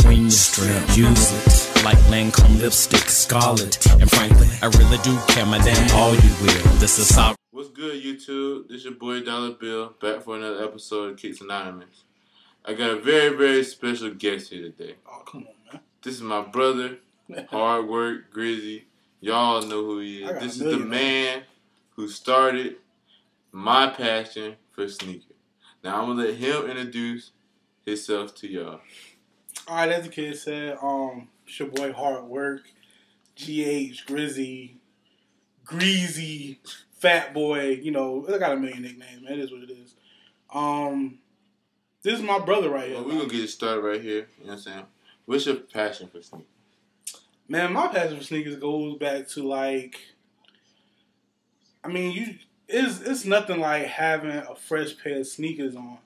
between your strip. Use it like Lancome lipstick, scarlet. And frankly, I really do care, my damn all you will. This is how. What's good, YouTube? This your boy Dollar Bill, back for another episode of Kix Anonymous. I got a very, very special guest here today. Oh, come on, man. This is my brother, Hardwork, Grizzy. Y'all know who he is. This is the man who started my passion for sneakers. Now, I'm going to let him introduce himself to y'all. Alright, as the kid said, it's your boy Hardwork, GH, Grizzy, Greasy, Fat Boy, you know, I got a million nicknames, man. It is what it is. This is my brother right here. Well, we're going to get it started right here. You know what I'm saying? What's your passion for sneakers? Man, my passion for sneakers goes back to it's nothing like having a fresh pair of sneakers on.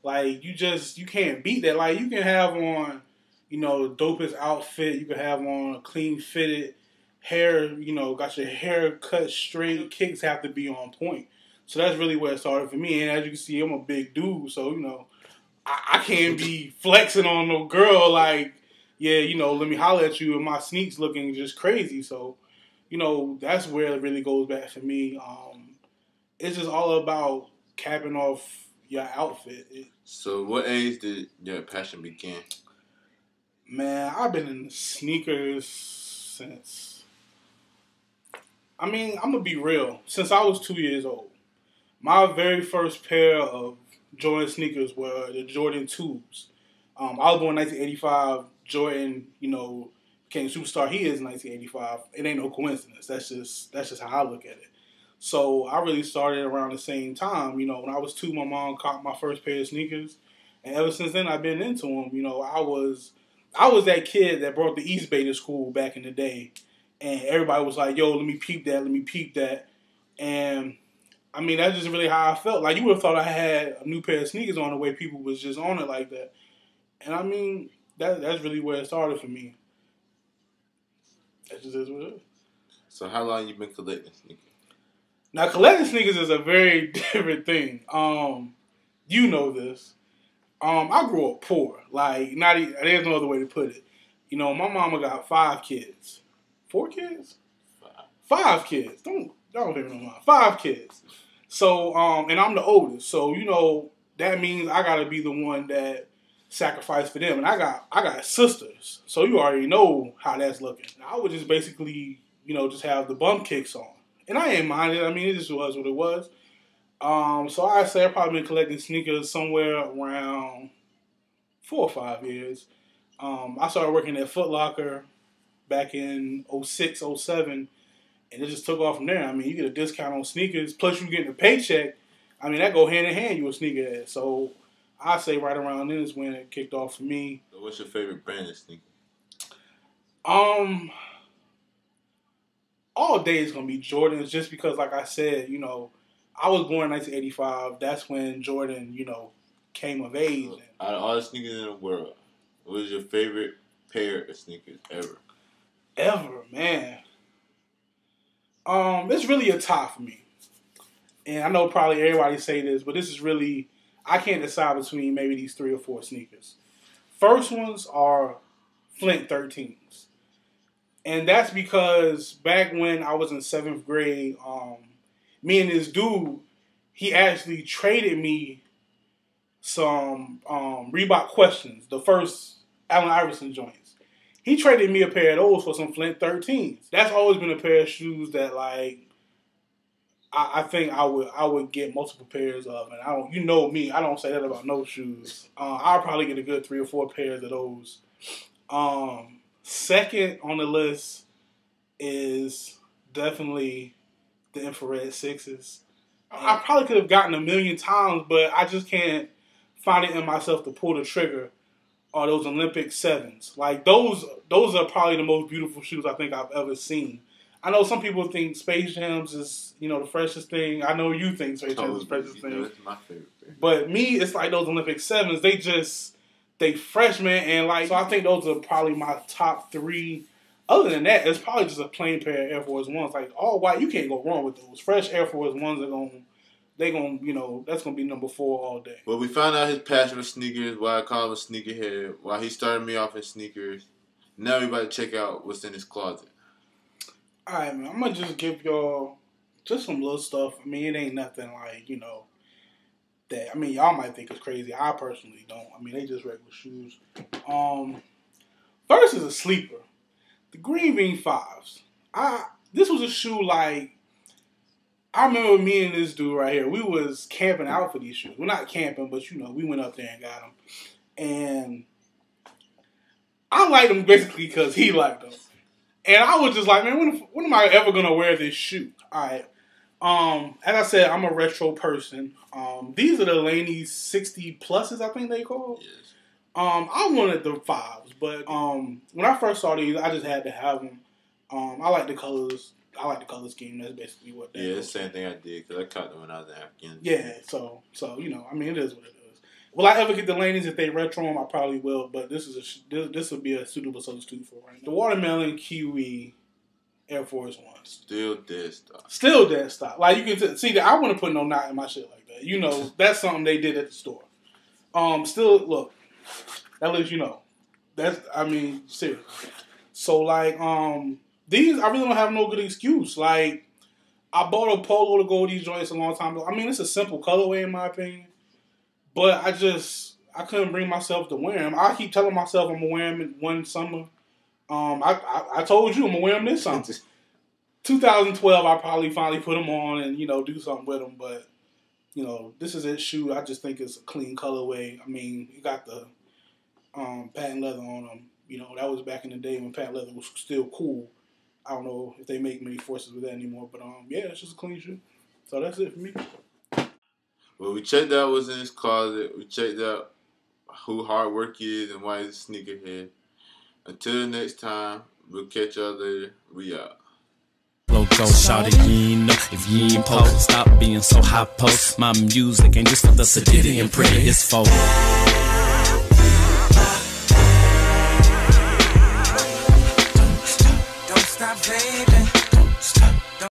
Like, you can't beat that. Like, you can have on, you know, the dopest outfit. You can have on a clean fitted hair, you know, got your hair cut straight. Kicks have to be on point. So that's really where it started for me. And as you can see, I'm a big dude. So, you know, I can't be flexing on no girl like, yeah, you know, let me holler at you and my sneaks looking just crazy. So, you know, that's where it really goes back for me. It's just all about capping off your outfit. So what age did your passion begin? Man, I've been in sneakers since, I'm going to be real, since I was 2 years old. My very first pair of Jordan sneakers were the Jordan 2s. I was born in 1985. Jordan, you know, became superstar he is in 1985. It ain't no coincidence. That's just how I look at it. So I really started around the same time. You know, when I was 2, my mom caught my first pair of sneakers, and ever since then I've been into them. You know, I was that kid that brought the East Bay to school back in the day, and everybody was like, "Yo, let me peep that," and I mean, that's just really how I felt. Like, you would have thought I had a new pair of sneakers on the way people was just on it like that. And I mean, that's really where it started for me. That just is what it is. So how long you been collecting sneakers? Now, collecting sneakers is a very different thing. You know this. I grew up poor. Like, there's no other way to put it. You know, my mama got 5 kids. 4 kids? 5 kids. Don't take me no mind. 5 kids. So, and I'm the oldest. So, you know, that means I gotta be the one that sacrificed for them. And I got sisters. So you already know how that's looking. I would just basically, you know, just have the bump kicks on. And I ain't minded. I mean, it just was what it was. So I'd say I've probably been collecting sneakers somewhere around 4 or 5 years. I started working at Foot Locker back in 06, 07. And it just took off from there. I mean, you get a discount on sneakers, plus you getting a paycheck. I mean, that go hand in hand, you a sneakerhead. So I say right around then is when it kicked off for me. So what's your favorite brand of sneakers? All day is going to be Jordans, just because, like I said, you know, I was born in 1985. That's when Jordan, you know, came of age. So, out of all the sneakers in the world, what was your favorite pair of sneakers ever? Ever, man. It's really a tie for me. And I know probably everybody say this, but this is really, I can't decide between maybe these 3 or 4 sneakers. First ones are Flint 13s. And that's because back when I was in 7th grade, me and this dude, he actually traded me some Reebok Questions, the first Allen Iverson joints. He traded me a pair of those for some Flint 13s. That's always been a pair of shoes that, like, I think I would get multiple pairs of. And you know me, I don't say that about no shoes. I'll probably get a good 3 or 4 pairs of those. Second on the list is definitely the infrared 6s. I probably could have gotten a million times, but I just can't find it in myself to pull the trigger on those Olympic 7s. Like, those are probably the most beautiful shoes I think I've ever seen. I know some people think Space Jams is, you know, the freshest thing. I know you think Space Jams is the freshest thing. That's my favorite thing. But me, it's like those Olympic 7s. They fresh, man. And, like, so I think those are probably my top 3. Other than that, it's probably just a plain pair of Air Force Ones. Like, all white, you can't go wrong with those. Fresh Air Force Ones are going to they gonna, that's gonna be number 4 all day. Well, we found out his passion for sneakers, why I call him a sneakerhead, why he started me off in sneakers. Now we about to check out what's in his closet. All right, man. I'm gonna just give y'all just some little stuff. I mean, it ain't nothing like, that. I mean, y'all might think it's crazy. I personally don't. I mean, they just regular shoes. First is a sleeper. The Green Bean 5s. This was a shoe like, I remember me and this dude right here, we was camping out for these shoes. We're not camping, but we went up there and got them. And I liked them basically because he liked them. And I was just like, man, when am I ever going to wear this shoe? All right. As I said, I'm a retro person. These are the Laney 60 pluses, I think they call. Yes. I wanted the 5s, but when I first saw these, I just had to have them. I like the colors. I like the color scheme. That's basically what that is. Yeah, it's the same thing I did because I caught them when I was in Afghanistan. Yeah, so I mean, it is what it is. Will I ever get the Laneys if they retro them? I probably will, but this will be a suitable substitute for right now. The Watermelon Kiwi Air Force Ones. Still dead stock. Still dead stock. Like, you can see that I wouldn't put no knot in my shit like that. That's something they did at the store. Still, look, that lets you know. Seriously. So, like, these, I really don't have no good excuse. Like, I bought a polo to go with these joints a long time ago. I mean, it's a simple colorway in my opinion. But I couldn't bring myself to wear them. I keep telling myself I'm going to wear them one summer. I told you I'm going to wear them this summer. 2012, I probably finally put them on and, do something with them. But, this is his shoe. I just think it's a clean colorway. I mean, you got the patent leather on them. That was back in the day when patent leather was still cool. I don't know if they make many forces with that anymore. But, yeah, it's just a clean shoe. So that's it for me. Well, we checked out what's in his closet. We checked out who Hardwork is and why he's a sneakerhead. Until next time, we'll catch y'all later. We out. Loco, shout it, you know, if you ain't post, stop being so high post. My music ain't just for the sedity and pretty, it's for. Don't stop, baby.